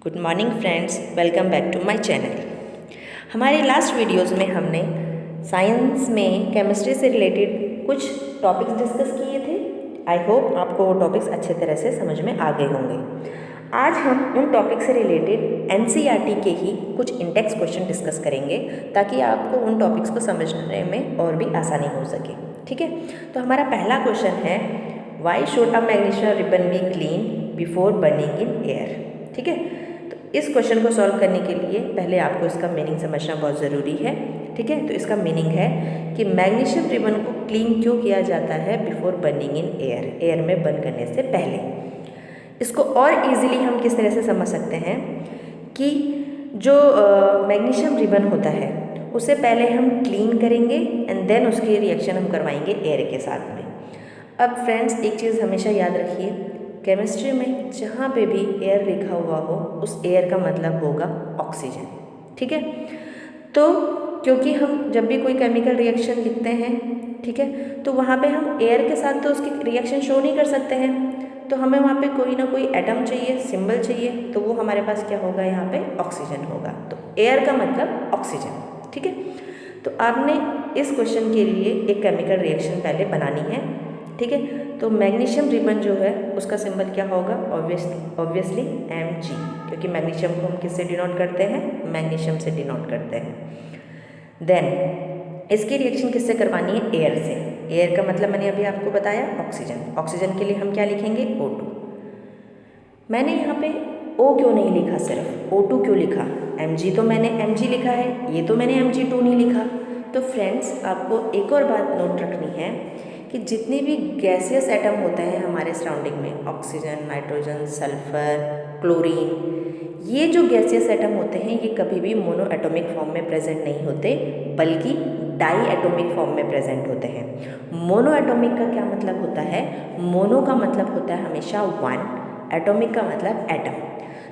Good morning friends, welcome back to my channel. हमारे last videos में हमने science में केमिस्ट्री से रिलेटेड कुछ टॉपिक्स डिस्कस किए थे। आई होप आपको वो टॉपिक्स अच्छे तरह से समझ में आ गए होंगे। आज हम उन टॉपिक से रिलेटेड एनसीईआरटी के ही कुछ इंडेक्स क्वेश्चन डिस्कस करेंगे ताकि आपको उन टॉपिक्स को समझने में और भी आसानी हो सके। ठीक है, तो हमारा पहला क्वेश्चन है, why should a magnesium ribbon be clean before burning in air. ठीक है, तो इस क्वेश्चन को सॉल्व करने के लिए पहले आपको इसका मीनिंग समझना बहुत ज़रूरी है। ठीक है, तो इसका मीनिंग है कि मैग्नीशियम रिबन को क्लीन क्यों किया जाता है before burning in air, air में बर्न करने से पहले। इसको और इजीली हम किस तरह से समझ सकते हैं कि जो मैग्नीशियम रिबन होता है उसे पहले हम क्लीन करेंगे एंड देन उसकी रिएक्शन हम करवाएंगे एयर के साथ में। अब फ्रेंड्स, एक चीज़ हमेशा याद रखिए, केमिस्ट्री में जहाँ पे भी एयर लिखा हुआ हो उस एयर का मतलब होगा ऑक्सीजन। ठीक है, तो क्योंकि हम जब भी कोई केमिकल रिएक्शन लिखते हैं, ठीक है, तो वहाँ पे हम एयर के साथ तो उसकी रिएक्शन शो नहीं कर सकते हैं, तो हमें वहाँ पे कोई ना कोई एटम चाहिए, सिंबल चाहिए, तो वो हमारे पास क्या होगा, यहाँ पे ऑक्सीजन होगा। तो एयर का मतलब ऑक्सीजन। ठीक है, तो आपने इस क्वेश्चन के लिए एक केमिकल रिएक्शन पहले बनानी है। ठीक है, तो मैग्नीशियम रिबन जो है उसका सिंबल क्या होगा, ऑब्वियसली Mg, क्योंकि मैग्नीशियम को हम किससे डिनोट करते हैं, मैग्नीशियम से डिनोट करते हैं। देन इसकी रिएक्शन किससे करवानी है, एयर से। एयर का मतलब मैंने अभी आपको बताया ऑक्सीजन। ऑक्सीजन के लिए हम क्या लिखेंगे, O2। मैंने यहाँ पे O क्यों नहीं लिखा, सिर्फ O2 क्यों लिखा, Mg तो मैंने Mg लिखा है, ये तो मैंने Mg2 नहीं लिखा। तो फ्रेंड्स, आपको एक और बात नोट रखनी है कि जितने भी गैसियस एटम होते हैं हमारे सराउंडिंग में, ऑक्सीजन, नाइट्रोजन, सल्फर, क्लोरीन, ये जो गैसियस एटम होते हैं ये कभी भी मोनो एटॉमिक फॉर्म में प्रेजेंट नहीं होते, बल्कि डाई एटॉमिक फॉर्म में प्रेजेंट होते हैं। मोनो एटॉमिक का क्या मतलब होता है, मोनो का मतलब होता है हमेशा वन, एटॉमिक का मतलब एटम।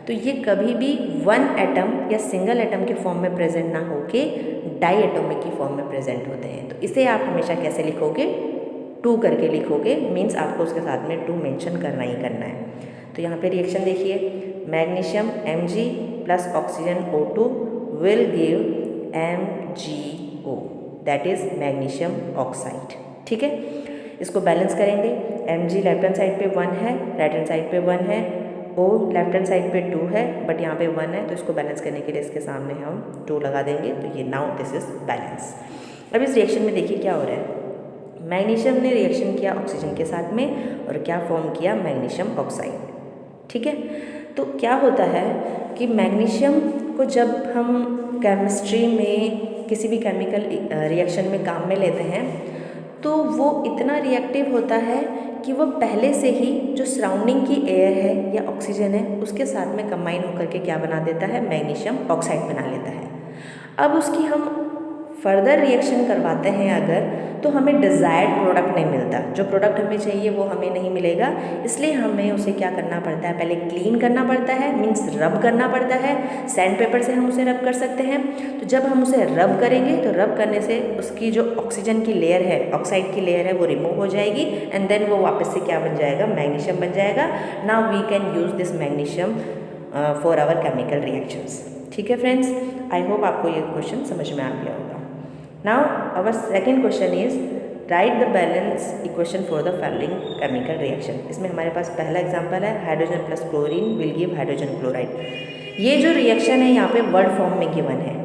तो ये कभी भी वन एटम या सिंगल एटम के फॉर्म में प्रेजेंट ना होके डाई एटॉमिक की फॉर्म में प्रेजेंट होते हैं। तो इसे आप हमेशा कैसे लिखोगे, 2 करके लिखोगे, मीन्स आपको उसके साथ में 2 मेंशन करना ही करना है। तो यहाँ पे रिएक्शन देखिए, magnesium Mg plus oxygen O2 will give MgO, that is magnesium oxide. ठीक है, इसको बैलेंस करेंगे। Mg लेफ्ट हैंड साइड पे 1 है, राइट हैंड साइड पे 1 है, O लेफ्ट हैंड साइड पे 2 है, बट यहाँ पे 1 है, तो इसको बैलेंस करने के लिए इसके सामने हम 2 लगा देंगे। तो ये नाउ दिस इज बैलेंस। अब इस रिएक्शन में देखिए क्या हो रहा है, मैग्नीशियम ने रिएक्शन किया ऑक्सीजन के साथ में और क्या फॉर्म किया, मैग्नीशियम ऑक्साइड। ठीक है, तो क्या होता है कि मैग्नीशियम को जब हम केमिस्ट्री में किसी भी केमिकल रिएक्शन में काम में लेते हैं तो वो इतना रिएक्टिव होता है कि वो पहले से ही जो सराउंडिंग की एयर है या ऑक्सीजन है उसके साथ में कंबाइन होकर के क्या बना देता है, मैग्नीशियम ऑक्साइड बना लेता है। अब उसकी हम फर्दर रिएक्शन करवाते हैं अगर, तो हमें डिज़ायर्ड प्रोडक्ट नहीं मिलता, जो प्रोडक्ट हमें चाहिए वो हमें नहीं मिलेगा। इसलिए हमें उसे क्या करना पड़ता है, पहले क्लीन करना पड़ता है, मीन्स रब करना पड़ता है। सैंड पेपर से हम उसे रब कर सकते हैं। तो जब हम उसे रब करेंगे तो रब करने से उसकी जो ऑक्सीजन की लेयर है, ऑक्साइड की लेयर है, वो रिमूव हो जाएगी एंड देन वो वापस से क्या बन जाएगा, मैग्नीशियम बन जाएगा। Now we can use this magnesium for our chemical reactions. ठीक है फ्रेंड्स, आई होप आपको ये क्वेश्चन समझ में आ गया होगा। Now our second question is write the balance equation for the following chemical reaction। इसमें हमारे पास पहला एग्जांपल है, hydrogen plus chlorine will give hydrogen chloride. ये जो रिएक्शन है यहाँ पे वर्ड फॉर्म में गिवन है,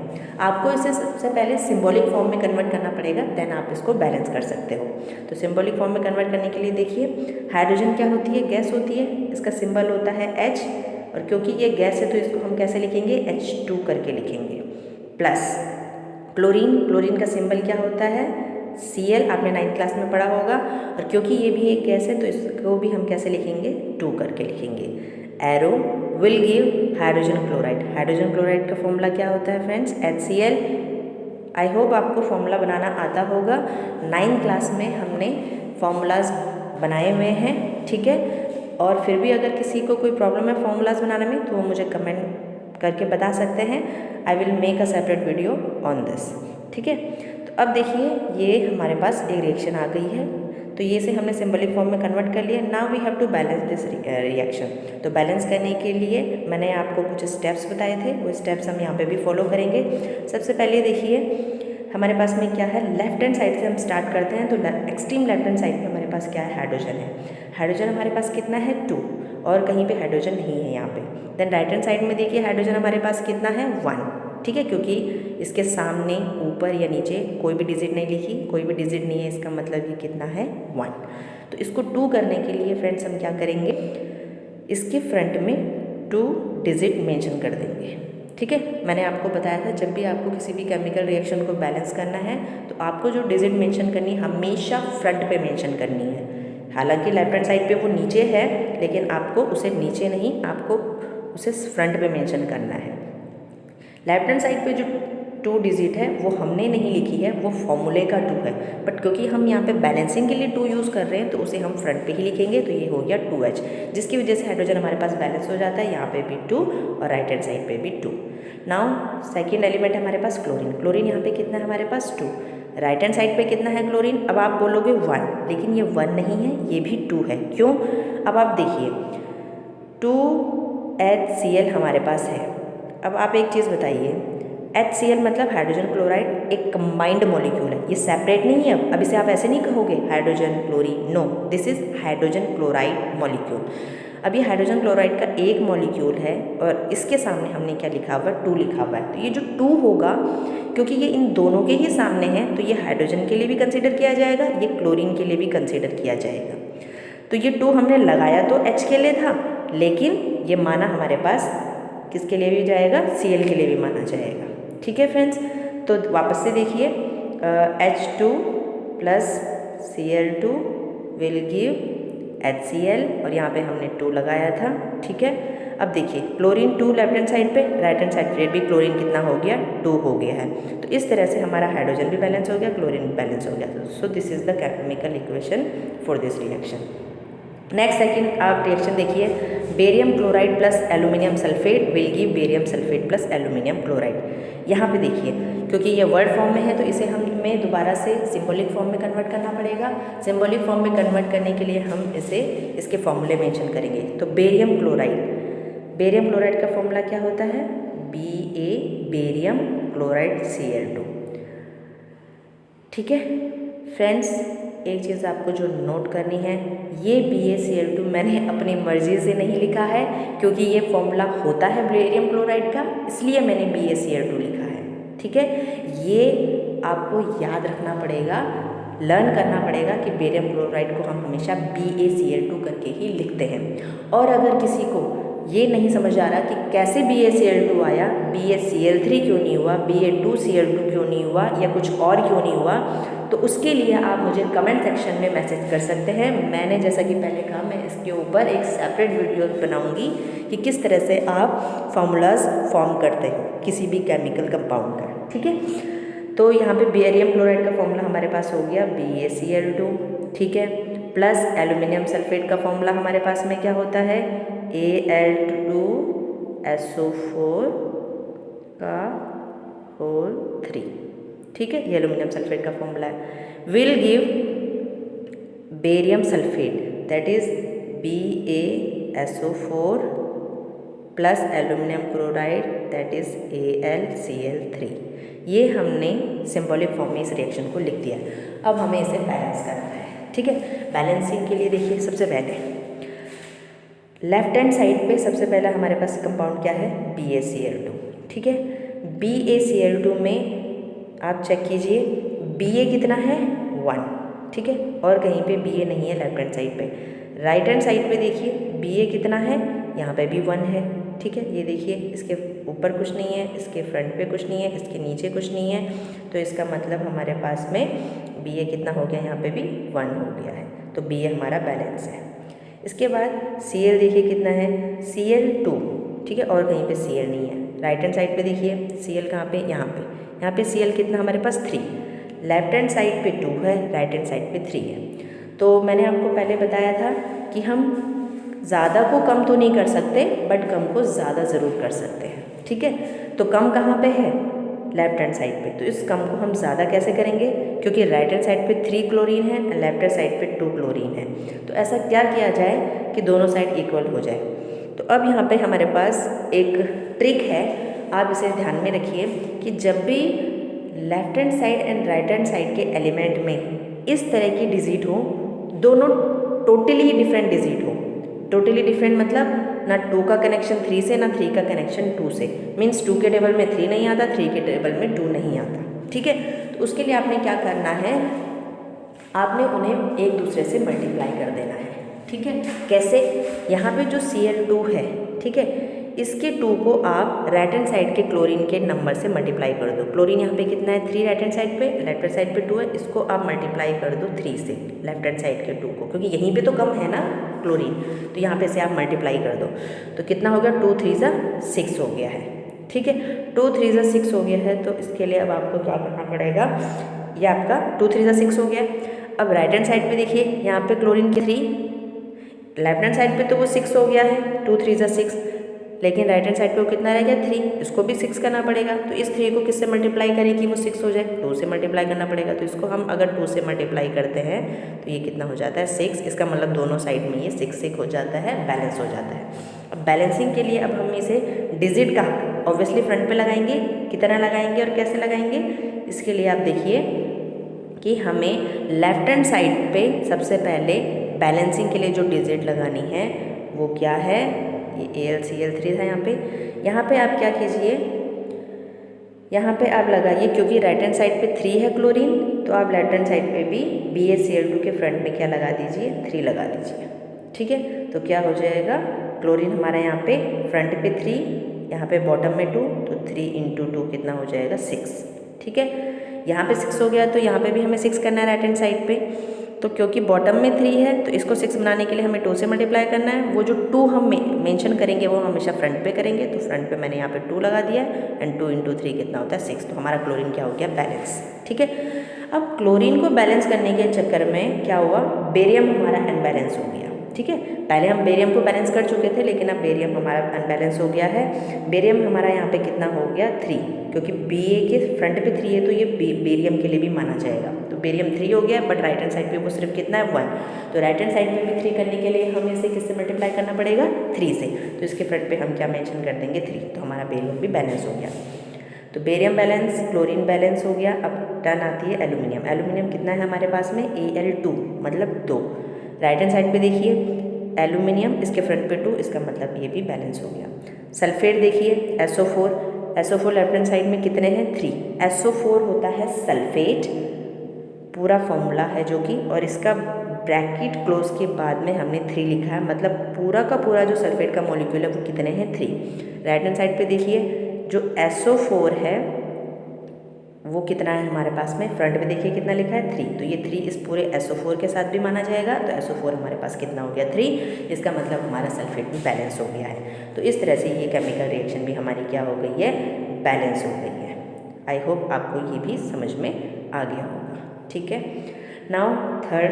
आपको इसे सबसे पहले सिंबॉलिक फॉर्म में कन्वर्ट करना पड़ेगा, देन आप इसको बैलेंस कर सकते हो। तो सिंबॉलिक फॉर्म में कन्वर्ट करने के लिए देखिए, हाइड्रोजन क्या होती है, गैस होती है, इसका सिंबल होता है H, और क्योंकि ये गैस है तो इसको हम कैसे लिखेंगे, H2 करके लिखेंगे। प्लस क्लोरीन, क्लोरीन का सिंबल क्या होता है, Cl, आपने 9th क्लास में पढ़ा होगा, और क्योंकि ये भी एक गैस है तो इसको भी हम कैसे लिखेंगे, 2 करके लिखेंगे। Arrow will give hydrogen chloride. Hydrogen chloride का फॉर्मूला क्या होता है फ्रेंड्स, HCl। आई होप आपको फॉर्मूला बनाना आता होगा, 9th क्लास में हमने फॉर्मूलाज बनाए हुए हैं। ठीक है, और फिर भी अगर किसी को कोई प्रॉब्लम है फॉर्मूलाज बनाने में तो वो मुझे कमेंट करके बता सकते हैं। I will make a separate video on this. ठीक है, तो अब देखिए ये हमारे पास एक रिएक्शन आ गई है। तो ये से हमने सिंबलिक फॉर्म में कन्वर्ट कर लिया। Now we have to balance this reaction. तो बैलेंस करने के लिए मैंने आपको कुछ स्टेप्स बताए थे, वो स्टेप्स हम यहाँ पे भी फॉलो करेंगे। सबसे पहले देखिए हमारे पास में क्या है, लेफ्ट हैंड साइड से हम स्टार्ट करते हैं। तो एक्सट्रीम लेफ्ट हैंड साइड पे हमारे पास क्या है, हाइड्रोजन है। हाइड्रोजन हमारे पास कितना है, 2, और कहीं पे हाइड्रोजन नहीं है यहाँ पे। देन राइट हैंड साइड में देखिए हाइड्रोजन हमारे पास कितना है, 1, ठीक है, क्योंकि इसके सामने ऊपर या नीचे कोई भी डिजिट नहीं लिखी, कोई भी डिजिट नहीं है, इसका मतलब ये कितना है, 1। तो इसको 2 करने के लिए फ्रेंड्स हम क्या करेंगे, इसके फ्रंट में 2 डिजिट मेंशन कर देंगे, ठीक है। मैंने आपको बताया था जब भी आपको किसी भी केमिकल रिएक्शन को बैलेंस करना है तो आपको जो डिजिट मेंशन करनी है हमेशा फ्रंट पे मेंशन करनी है। हालांकि लेफ्ट हैंड साइड पे वो नीचे है, लेकिन आपको उसे नीचे नहीं, आपको उसे फ्रंट पे मेंशन करना है। लेफ्ट हैंड साइड पे जो 2 डिजिट है वो हमने नहीं लिखी है, वो फॉर्मूले का 2 है, बट क्योंकि हम यहाँ पे बैलेंसिंग के लिए 2 यूज़ कर रहे हैं तो उसे हम फ्रंट पे ही लिखेंगे। तो ये हो गया 2H, जिसकी वजह से हाइड्रोजन हमारे पास बैलेंस हो जाता है, यहाँ पे भी 2 और राइट हैंड साइड पे भी 2। नाउ सेकेंड एलिमेंट हमारे पास क्लोरीन। क्लोरीन यहाँ पे कितना है हमारे पास, 2। राइट हैंड साइड पे कितना है क्लोरीन, अब आप बोलोगे 1, लेकिन ये 1 नहीं है, ये भी 2 है। क्यों, अब आप देखिए 2HCl हमारे पास है। अब आप एक चीज़ बताइए, HCl मतलब हाइड्रोजन क्लोराइड एक कंबाइंड मॉलिक्यूल है, ये सेपरेट नहीं है। अब इसे आप ऐसे नहीं कहोगे hydrogen chlorine, no, this is hydrogen chloride molecule. अब ये हाइड्रोजन क्लोराइड का एक मॉलिक्यूल है और इसके सामने हमने क्या लिखा हुआ है, 2 लिखा हुआ है। तो ये जो 2 होगा, क्योंकि ये इन दोनों के ही सामने है, तो ये हाइड्रोजन के लिए भी कंसिडर किया जाएगा, ये क्लोरीन के लिए भी कंसिडर किया जाएगा। तो ये 2 हमने लगाया तो H के लिए था, लेकिन ये माना हमारे पास किसके लिए भी जाएगा, Cl के लिए भी माना जाएगा, ठीक है फ्रेंड्स। तो वापस से देखिए H2 plus Cl2 will give HCl, और यहाँ पे हमने 2 लगाया था, ठीक है। अब देखिए क्लोरीन 2 लेफ्ट हैंड साइड पे, राइट हैंड साइड पे भी क्लोरीन कितना हो गया, 2 हो गया है। तो इस तरह से हमारा हाइड्रोजन भी बैलेंस हो गया, क्लोरीन भी बैलेंस हो गया। So this is the chemical equation for this reaction. Next second आप रिएक्शन देखिए, barium chloride plus aluminium sulphate will give barium sulphate plus aluminium chloride. यहाँ पे देखिए क्योंकि ये वर्ड फॉर्म में है तो इसे हमें दोबारा से सिंबॉलिक फॉर्म में कन्वर्ट करना पड़ेगा। सिंबॉलिक फॉर्म में कन्वर्ट करने के लिए हम इसे इसके फॉर्मूले मेंशन करेंगे। तो बेरियम क्लोराइड का फॉर्मूला क्या होता है, Ba बेरियम क्लोराइड Cl2, ठीक है फ्रेंड्स। एक चीज़ आपको जो नोट करनी है, ये BaCl2 मैंने अपनी मर्जी से नहीं लिखा है, क्योंकि ये फॉर्मूला होता है बेरियम क्लोराइड का, इसलिए मैंने BaCl2 लिखा है, ठीक है। ये आपको याद रखना पड़ेगा, लर्न करना पड़ेगा कि बेरियम क्लोराइड को हम हमेशा BaCl2 करके ही लिखते हैं। और अगर किसी को ये नहीं समझ आ रहा कि कैसे BaCl2 आया, BaCl3 क्यों नहीं हुआ, Ba2Cl2 क्यों नहीं हुआ, या कुछ और क्यों नहीं हुआ, तो उसके लिए आप मुझे कमेंट सेक्शन में मैसेज कर सकते हैं। मैंने जैसा कि पहले कहा, मैं इसके ऊपर एक सेपरेट वीडियो बनाऊंगी कि किस तरह से आप फार्मूलाज फॉर्म करते हो किसी भी केमिकल कंपाउंड का, ठीक है। तो यहाँ पे बेरियम क्लोराइड का फॉर्मूला हमारे पास हो गया BaCl2, ठीक है, प्लस एल्यूमिनियम सल्फेट का फॉर्मूला हमारे पास में क्या होता है, Al2SO4 का होल 3, ठीक है, ये एल्यूमिनियम सल्फेट का फॉर्मूला है। Will give barium sulphate that is BaSO4 plus aluminium chloride that is AlCl3। ये हमने सिंबॉलिक फॉर्म में इस रिएक्शन को लिख दिया। अब हमें इसे बैलेंस करना है, ठीक है। बैलेंसिंग के लिए देखिए सबसे पहले लेफ्ट हैंड साइड पे सबसे पहला हमारे पास कंपाउंड क्या है, BaCl2, ठीक है। BaCl2 में आप चेक कीजिए Ba कितना है, 1, ठीक है, और कहीं पे Ba नहीं है लेफ्ट हैंड साइड पे। राइट हैंड साइड पे देखिए Ba कितना है, यहाँ पे भी 1 है, ठीक है। ये देखिए इसके ऊपर कुछ नहीं है, इसके फ्रंट पे कुछ नहीं है, इसके नीचे कुछ नहीं है, तो इसका मतलब हमारे पास में Ba कितना हो गया, यहाँ पे भी 1 हो गया है, तो Ba हमारा बैलेंस है। इसके बाद Cl देखिए कितना है, Cl2, ठीक है, और कहीं पे Cl नहीं है। राइट हैंड साइड पे देखिए Cl कहाँ पे, यहाँ पे Cl कितना हमारे पास 3, लेफ्ट हैंड साइड पे 2 है, राइट हैंड साइड पे 3 है। तो मैंने आपको पहले बताया था कि हम ज़्यादा को कम तो नहीं कर सकते, बट कम को ज़्यादा ज़रूर कर सकते हैं, ठीक है। तो कम कहाँ पे है, लेफ्ट हैंड साइड पे। तो इस कम को हम ज़्यादा कैसे करेंगे, क्योंकि राइट हैंड साइड पे 3 क्लोरीन है और लेफ्ट हैंड साइड पे 2 क्लोरीन है। तो ऐसा क्या किया जाए कि दोनों साइड इक्वल हो जाए। तो अब यहाँ पे हमारे पास एक ट्रिक है, आप इसे ध्यान में रखिए कि जब भी left hand side and right hand side के एलिमेंट में इस तरह की डिजिट हो, दोनों टोटली डिफरेंट डिजिट हो। टोटली डिफरेंट मतलब ना 2 का कनेक्शन 3 से, ना 3 का कनेक्शन 2 से। मीन्स 2 के टेबल में 3 नहीं आता, 3 के टेबल में 2 नहीं आता। ठीक है, तो उसके लिए आपने क्या करना है, आपने उन्हें एक दूसरे से मल्टीप्लाई कर देना है। ठीक है, कैसे, यहाँ पे जो Cl2 है, ठीक है, इसके 2 को आप राइट हैंड साइड के क्लोरीन के नंबर से मल्टीप्लाई कर दो। क्लोरीन यहाँ पे कितना है 3 राइट हैंड साइड पे, लेफ्ट हैंड साइड पे 2 है, इसको आप मल्टीप्लाई कर दो 3 से लेफ्ट हैंड साइड के 2 को, क्योंकि यहीं पे तो कम है ना क्लोरीन, तो यहाँ पे से आप मल्टीप्लाई कर दो। तो कितना हो गया, 2 3 सा 6 हो गया है। ठीक है, 2 3 सा 6 हो गया है। तो इसके लिए अब आपको क्या करना पड़ेगा, ये आपका 2 3 सा 6 हो गया। अब राइट हैंड साइड पे देखिए, यहाँ पे क्लोरीन के 3, लेफ्ट हैंड साइड पे तो वो 6 हो गया है, 2 3 सा 6, लेकिन राइट हैंड साइड पे वो कितना रह गया 3, इसको भी 6 करना पड़ेगा। तो इस 3 को किससे मल्टीप्लाई करें कि वो 6 हो जाए, 2 से मल्टीप्लाई करना पड़ेगा। तो इसको हम अगर 2 से मल्टीप्लाई करते हैं तो ये कितना हो जाता है 6, इसका मतलब दोनों साइड में ये 6 6 हो जाता है, बैलेंस हो जाता है। अब बैलेंसिंग के लिए अब हम इसे डिजिट का ऑब्वियसली फ्रंट पे लगाएंगे, कितना लगाएंगे और कैसे लगाएंगे, इसके लिए आप देखिए कि हमें लेफ्ट हैंड साइड पे सबसे पहले बैलेंसिंग के लिए जो डिजिट लगानी है वो क्या है, ये AlCl3 था यहाँ पे आप क्या कीजिए, यहाँ पे आप लगाइए, क्योंकि राइट हैंड साइड पे 3 है क्लोरीन, तो आप लेफ्ट हैंड साइड पे भी BaCl2 के फ्रंट में क्या लगा दीजिए 3 लगा दीजिए। ठीक है, तो क्या हो जाएगा, क्लोरीन हमारा यहाँ पे फ्रंट पे 3, यहाँ पे बॉटम में 2, तो 3 × 2 कितना हो जाएगा 6। ठीक है, यहाँ पे 6 हो गया, तो यहाँ पे भी हमें 6 करना है राइट हैंड साइड पे। तो क्योंकि बॉटम में 3 है तो इसको 6 बनाने के लिए हमें 2 से मल्टीप्लाई करना है। वो जो 2 हम मेंशन करेंगे वो हमेशा फ्रंट पे करेंगे, तो फ्रंट पे मैंने यहाँ पे 2 लगा दिया एंड 2 × 3 कितना होता है 6। तो हमारा क्लोरीन क्या हो गया, बैलेंस। ठीक है, अब क्लोरीन को बैलेंस करने के चक्कर में क्या हुआ, बेरियम हमारा अनबैलेंस हो गया। ठीक है, पहले हम बेरियम को बैलेंस कर चुके थे, लेकिन अब बेरियम हमारा अनबैलेंस हो गया है। बेरियम हमारा यहाँ पे कितना हो गया 3, क्योंकि Ba के फ्रंट पे 3 है तो ये बेरियम के लिए भी माना जाएगा। तो बेरियम 3 हो गया, बट राइट हैंड साइड पे वो सिर्फ कितना है 1। तो राइट हैंड साइड में भी 3 करने के लिए हमें इसे किससे मल्टीप्लाई करना पड़ेगा 3 से। तो इसके फ्रंट पे हम क्या मेंशन कर देंगे 3, तो हमारा बेरियम भी बैलेंस हो गया। तो बेरियम बैलेंस, क्लोरीन बैलेंस हो गया। अब टर्न आती है एल्यूमिनियम। एल्यूमिनियम कितना है हमारे पास में Al2, मतलब 2। राइट हैंड साइड पे देखिए एल्यूमिनियम, इसके फ्रंट पे 2, इसका मतलब ये भी बैलेंस हो गया। सल्फेट देखिए SO4, SO4 left hand side में कितने हैं 3। SO4 होता है सल्फेट, पूरा फॉर्मूला है जो कि, और इसका ब्रैकेट क्लोज के बाद में हमने 3 लिखा है, मतलब पूरा का पूरा जो सल्फेट का मॉलिक्यूल है वो कितने हैं 3। राइट हैंड साइड पे देखिए जो SO4 है वो कितना है हमारे पास में, फ्रंट में देखिए कितना लिखा है 3, तो ये 3 इस पूरे SO4 के साथ भी माना जाएगा। तो SO4 हमारे पास कितना हो गया 3, इसका मतलब हमारा सल्फेट भी बैलेंस हो गया है। तो इस तरह से ये केमिकल रिएक्शन भी हमारी क्या हो गई है, बैलेंस हो गई है। आई होप आपको ये भी समझ में आ गया होगा। ठीक है, now third,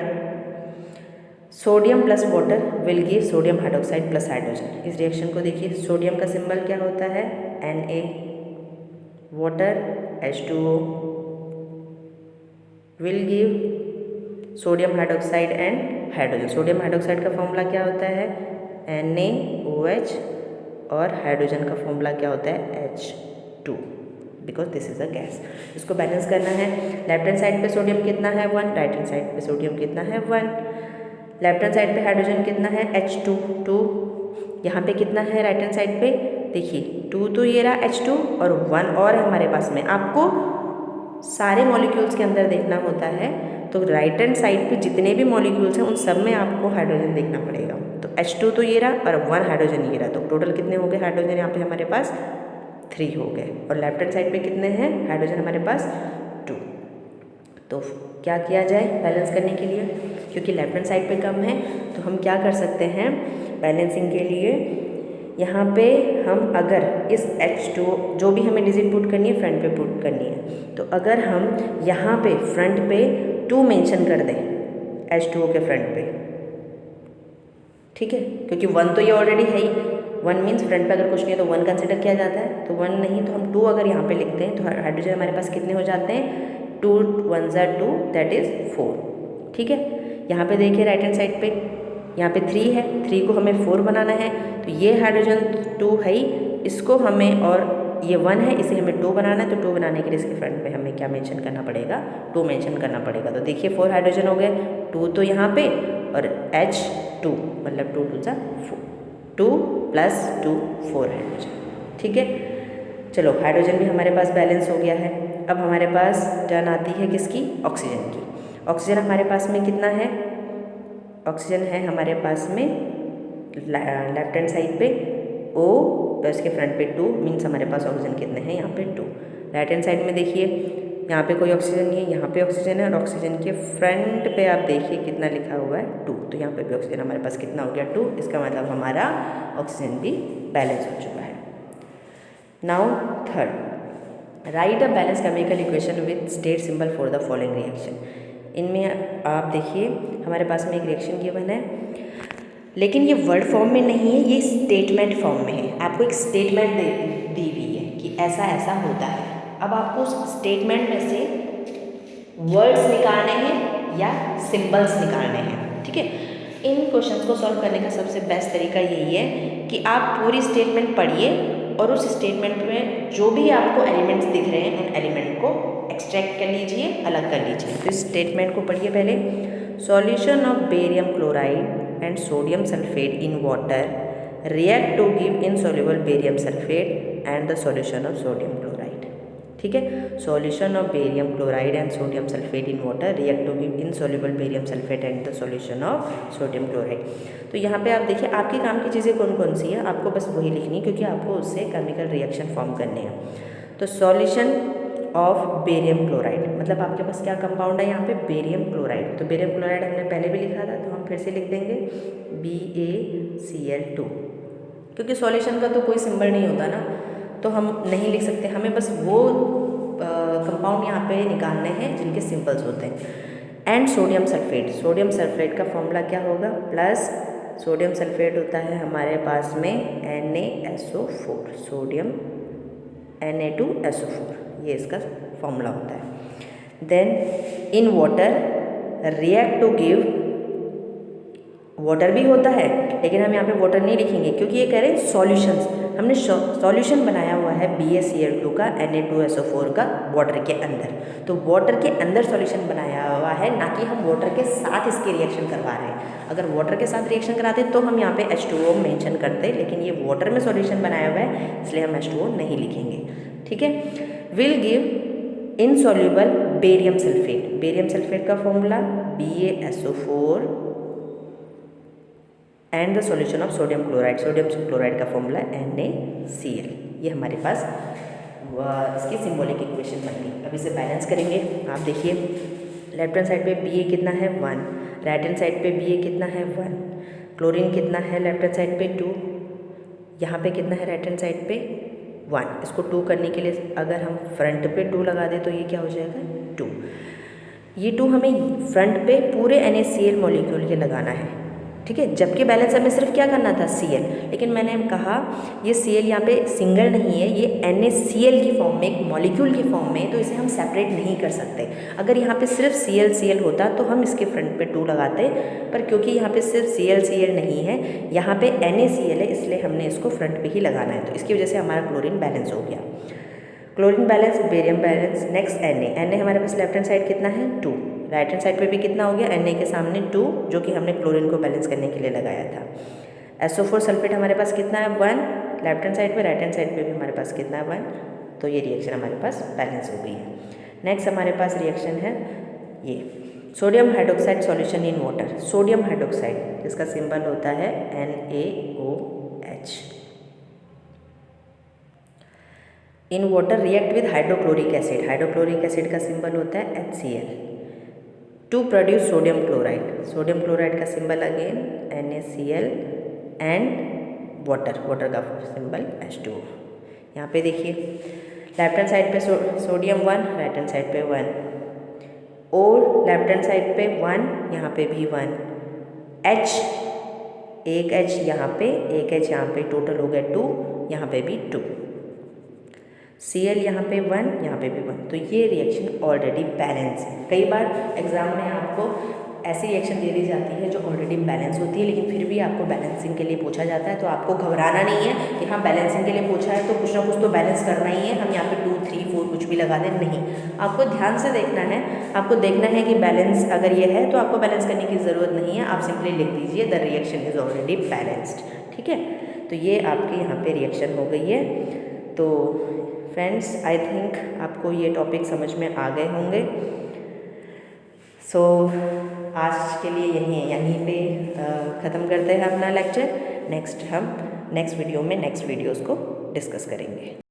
sodium plus water will give sodium hydroxide plus hydrogen. इस रिएक्शन को देखिए, सोडियम का सिंबल क्या होता है Na, water H2O will give sodium hydroxide and hydrogen. Sodium hydroxide का फॉर्मूला क्या होता है NaOH, और हाइड्रोजन का फॉर्मूला क्या होता है H2, because this is a gas. इसको बैलेंस करना है। लेफ्ट हैंड साइड पे सोडियम कितना है 1, राइट हैंड साइड पे सोडियम कितना है 1। लेफ्ट हैंड साइड पे हाइड्रोजन कितना है H2 2, यहाँ पे कितना है राइट हैंड साइड पे देखिए 2, तो ये रहा H2 और 1 और हमारे पास में। आपको सारे मॉलिक्यूल्स के अंदर देखना होता है, तो राइट हैंड साइड पे जितने भी मॉलिक्यूल्स हैं उन सब में आपको हाइड्रोजन देखना पड़ेगा। तो H2 तो ये रहा और 1 हाइड्रोजन ये रहा, तो टोटल कितने हो गए हाइड्रोजन यहाँ पे हमारे पास 3 हो गए। और लेफ्ट हैंड साइड पे कितने हैं हाइड्रोजन हमारे पास 2। तो क्या किया जाए बैलेंस करने के लिए, क्योंकि लेफ्ट हैंड साइड पे कम है तो हम क्या कर सकते हैं बैलेंसिंग के लिए, यहाँ पे हम अगर इस H2 जो भी हमें डिजिट पुट करनी है फ्रंट पे पुट करनी है, तो अगर हम यहाँ पे फ्रंट पे 2 मेंशन कर दें H2O के फ्रंट पे, ठीक है, क्योंकि 1 तो ये ऑलरेडी है ही, 1 मीन्स फ्रंट पे अगर कुछ नहीं है तो 1 कंसिडर किया जाता है, तो 1 नहीं तो हम 2 अगर यहाँ पे लिखते हैं तो हाइड्रोजन हमारे पास कितने हो जाते हैं, 2 1s are 2 दैट इज़ 4। ठीक है, यहाँ पे देखिए राइट हैंड साइड पे यहाँ पे 3 है, 3 को हमें 4 बनाना है, तो ये हाइड्रोजन 2 है ही, इसको हमें, और ये 1 है इसे हमें 2 बनाना है, तो 2 बनाने के लिए इसके फ्रंट में हमें क्या मेंशन करना पड़ेगा, 2 मेंशन करना पड़ेगा। तो देखिए 4 हाइड्रोजन हो गए, 2 तो यहाँ पे और H2 मतलब 2 2 4, 2 + 2 4 हाइड्रोजन। ठीक है, चलो हाइड्रोजन भी हमारे पास बैलेंस हो गया है। अब हमारे पास टर्न आती है किसकी, ऑक्सीजन की। ऑक्सीजन हमारे पास में कितना है, ऑक्सीजन है हमारे पास में लेफ्ट हैंड साइड पे O, तो इसके फ्रंट पे 2 मीन्स हमारे पास ऑक्सीजन कितने हैं, यहाँ पे 2। राइट हैंड साइड में देखिए यहाँ पे कोई ऑक्सीजन नहीं है, यहाँ पे ऑक्सीजन है, और ऑक्सीजन के फ्रंट पे आप देखिए कितना लिखा हुआ है 2, तो यहाँ पे भी ऑक्सीजन हमारे पास कितना हो गया 2, इसका मतलब हमारा ऑक्सीजन भी बैलेंस हो चुका है। Now third, right a balance chemical equation with state symbol for the following reaction. इनमें आप देखिए हमारे पास में एक रिएक्शन गिवन है, लेकिन ये वर्ड फॉर्म में नहीं है, ये स्टेटमेंट फॉर्म में है। आपको एक स्टेटमेंट दी हुई है कि ऐसा ऐसा होता है। अब आपको उस स्टेटमेंट में से वर्ड्स निकालने हैं या सिंबल्स निकालने हैं। ठीक है, इन क्वेश्चंस को सॉल्व करने का सबसे बेस्ट तरीका यही है कि आप पूरी स्टेटमेंट पढ़िए और उस स्टेटमेंट में जो भी आपको एलिमेंट्स दिख रहे हैं उन एलिमेंट को एक्सट्रैक्ट कर लीजिए, अलग कर लीजिए। तो इस स्टेटमेंट को पढ़िए पहले। Solution of barium chloride and sodium sulfate in water react to give insoluble barium sulfate and the solution of sodium chloride। ठीक है, solution of barium chloride and sodium sulfate in water react to give insoluble barium sulfate and the solution of sodium chloride। तो यहाँ पे आप देखिए आपके काम की चीज़ें कौन कौन सी है, आपको बस वही लिखनी है क्योंकि आपको उससे केमिकल रिएक्शन फॉर्म करने हैं। तो सॉल्यूशन ऑफ बेरियम क्लोराइड मतलब आपके पास क्या कंपाउंड है यहाँ पे, बेरियम क्लोराइड। तो बेरियम क्लोराइड हमने पहले भी लिखा था, तो हम फिर से लिख देंगे BaCl2, क्योंकि सॉल्यूशन का तो कोई सिंबल नहीं होता ना, तो हम नहीं लिख सकते, हमें बस वो कंपाउंड यहाँ पे निकालने हैं जिनके सिंबल्स होते हैं। And sodium sulphate, sodium sulphate का फॉर्मूला क्या होगा, प्लस सोडियम सल्फेट होता है हमारे पास में Na2SO4, सोडियम Na2SO4, ये इसका फॉर्मूला होता है। Then in water react to give, water भी होता है लेकिन हम यहाँ पे वाटर नहीं लिखेंगे क्योंकि ये कह रहे हैं सॉल्यूशंस। हमने सॉल्यूशन बनाया हुआ है BaCl2 का Na2SO4 का वाटर के अंदर, तो वाटर के अंदर सॉल्यूशन बनाया हुआ है, ना कि हम वाटर के साथ इसकी रिएक्शन करवा रहे हैं। अगर वाटर के साथ रिएक्शन कराते तो हम यहाँ पे H2O मेंशन करते, लेकिन ये वाटर में सॉल्यूशन बनाया हुआ है इसलिए हम H2O नहीं लिखेंगे। ठीक है, will give insoluble barium sulphate, barium sulphate का formula BaSO4 and the solution of sodium chloride, sodium chloride का फॉर्मूला NaCl। ये हमारे पास इसकी सिंबॉलिक इक्वेशन बन गई। अब इसे बैलेंस करेंगे। आप देखिए लेफ्ट हैंड साइड पे Ba कितना है 1, राइट हैंड साइड पे Ba कितना है 1, क्लोरीन कितना है लेफ्ट हैंड साइड पे 2, यहाँ पे कितना है राइट हैंड साइड पे 1। इसको 2 करने के लिए अगर हम फ्रंट पे 2 लगा दें तो ये क्या हो जाएगा 2। ये 2 हमें फ्रंट पे पूरे NaCl मॉलिक्यूल के लगाना है। ठीक है, जबकि बैलेंस हमें सिर्फ क्या करना था Cl, लेकिन मैंने कहा ये Cl यहाँ पे सिंगल नहीं है, ये NaCl की फॉर्म में, एक मॉलिक्यूल की फॉर्म में, तो इसे हम सेपरेट नहीं कर सकते। अगर यहाँ पे सिर्फ Cl होता तो हम इसके फ्रंट पे 2 लगाते, पर क्योंकि यहाँ पे सिर्फ Cl नहीं है, यहाँ पे NaCl है, इसलिए हमने इसको फ्रंट पे ही लगाना है। तो इसकी वजह से हमारा क्लोरीन बैलेंस हो गया। Chlorine balance, barium balance. Next Na हमारे पास लेफ्ट हैंड साइड कितना है 2, राइट हैंड साइड पे भी कितना हो गया Na के सामने 2, जो कि हमने क्लोरीन को बैलेंस करने के लिए लगाया था। SO4 सल्फेट हमारे पास कितना है 1, लेफ्ट हैंड साइड पे, राइट हैंड साइड पे भी हमारे पास कितना है 1, तो ये रिएक्शन हमारे पास बैलेंस हो गई है। नेक्स्ट हमारे पास रिएक्शन है ये sodium hydroxide solution in water, sodium hydroxide जिसका सिंबल होता है NaOH। In water react with hydrochloric acid, hydrochloric acid का सिंबल होता है HCl to produce sodium chloride, sodium chloride का symbol again NaCl and water, water का symbol H2O। यहाँ पे देखिए लेफ्ट हैंड साइड पे सोडियम 1, राइट हैंड साइड पे 1, और लेफ्ट हैंड साइड पे 1, यहाँ पे भी 1, H एक H यहाँ पे, एक H यहाँ पे, टोटल हो गया 2, यहाँ पे भी 2, Cl यहाँ पे 1, यहाँ पे भी 1। तो ये रिएक्शन ऑलरेडी बैलेंस है। कई बार एग्जाम में आपको ऐसी रिएक्शन दे दी जाती है जो ऑलरेडी बैलेंस होती है, लेकिन फिर भी आपको बैलेंसिंग के लिए पूछा जाता है। तो आपको घबराना नहीं है कि हाँ बैलेंसिंग के लिए पूछा है तो कुछ ना कुछ तो बैलेंस करना ही है, हम यहाँ पे 2, 3, 4 कुछ भी लगा दें, नहीं। आपको ध्यान से देखना है, आपको देखना है कि बैलेंस अगर ये है तो आपको बैलेंस करने की ज़रूरत नहीं है, आप सिंपली लिख दीजिए the reaction is already balanced. ठीक है, तो ये आपके यहाँ पे रिएक्शन हो गई है। तो फ्रेंड्स, आई थिंक आपको ये टॉपिक समझ में आ गए होंगे। सो आज के लिए यहीं पे ख़त्म करते हैं अपना लेक्चर। नेक्स्ट वीडियो में नेक्स्ट वीडियोज़ को डिस्कस करेंगे।